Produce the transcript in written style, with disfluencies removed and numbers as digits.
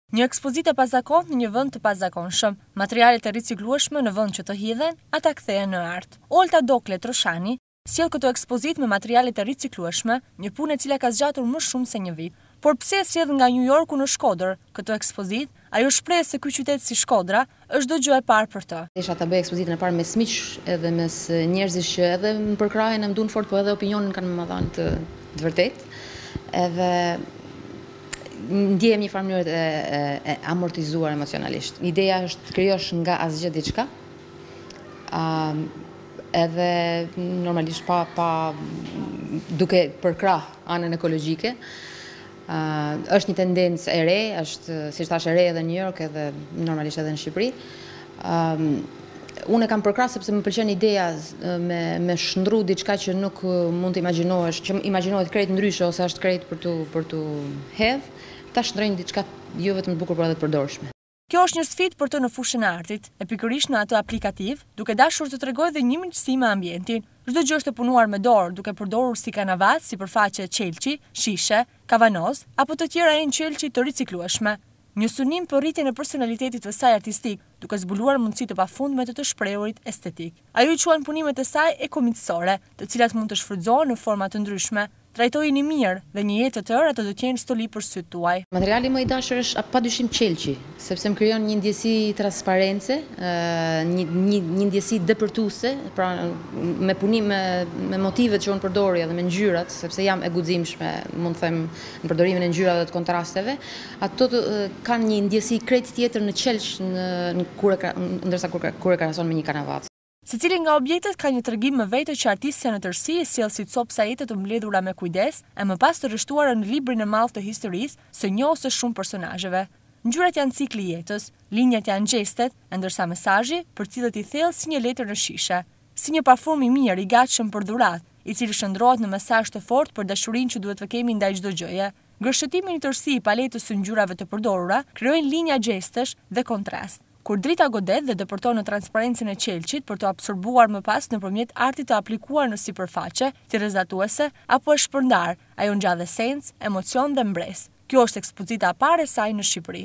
Një ekspozitë e pazakontë në një vend të pazakonshëm, materialet e riciklueshme në vend që të hidhen, ata kthehen në art. Olta Dokle Troshani sjell këto ekspozitë me materialet e riciklueshme, një punë e cila ka zgjatur më shumë se një vit. Por pse sjell nga New Yorku në Shkodër këto ekspozitë? Ajo shpreh se ky qytet si Shkodra është çdo gjë e parë për të. Isha ta bëj ekspozitën e parë mes miq edhe mes njerëzish që edhe më përkrahen e më duan fort, po edhe opinionin kanë më dhënë të vërtetë. Edhe ndjehem një farë mënyrë e amortizuar emocionalisht. Ideja është të krijosh nga asgjë diçka. Edhe normalisht pa duke përkrah anën ekologjike. Është një tendencë e re, është si thash e re edhe në New York edhe normalisht edhe në Shqipëri. Unë e kam përkrah sepse më pëlqen ideja me shndru diçka që nuk mund të imagjinohesh, që imagjinohet krejt ndryshe ose është krejt për tu hedh, ta shndrojnë diçka jo vetëm të bukur por edhe të përdorshme. Kjo është një sfidë për të në fushën e artit, e pikërisht në atë aplikativ, duke dashur të tregojë dhe një miqësi me ambientin. Çdo gjë është e punuar me dorë, duke përdorur si kanavas, sipërfaqe qelçi, shishe, kavanoz apo të tjera në qelçi të riciklueshme. Një synim për rritjen e personalitetit të saj artistik, duke zbuluar mundësi të pafundme të shprehurit estetik. Ajo i quan punimet e saj ekomitësore, të cilat mund të shfrytëzohen në forma të ndryshme. Trajtojini mirë dhe një jetë të tërë ato do të jenë stoli për sytë tuaj. Materiali më i dashur është padyshim qelçi, sepse më krijon një ndjesi transparence, një ndjesi depërtuese, pra me punim me motivet që unë përdori edhe me ngjyrat, sepse jam e guximshme, mund të them, në përdorimin e ngjyrave dhe të kontrasteve. Ato kanë një ndjesi krejt tjetër në qelç ndërsa kur e krahason me një kanavacë. Secili nga objektet ka një tregim më vete që artistja në tërësi e sjell si copsa jete të mbledhura me kujdes, e më pas të rreshtuara në librin e madh të historisë së një ose shumë personazheve. Ngjyrat janë cikli i jetës, linjat janë gjestet, ndërsa mesazhi përcillet i thellë si një letër në shishe, si një parfum i mirë i gatshëm për dhuratë, i cili shndrohet në mesazh të fortë për dashurinë që duhet të kemi ndaj çdo gjëje. Gërshëtimi në tërësi i paletës së ngjyrave të përdorura krijojnë linja gjestesh dhe kontrast. Kur drita godet dhe depërton në transparencën e qelçit për të absorbuar më pas nëpërmjet artit të aplikuar në sipërfaqe, tirëzatuese apo e shpërndar, ajo ngjath esencë, emocion dhe mbres. Kjo është ekspozita e parë e saj në Shqipëri.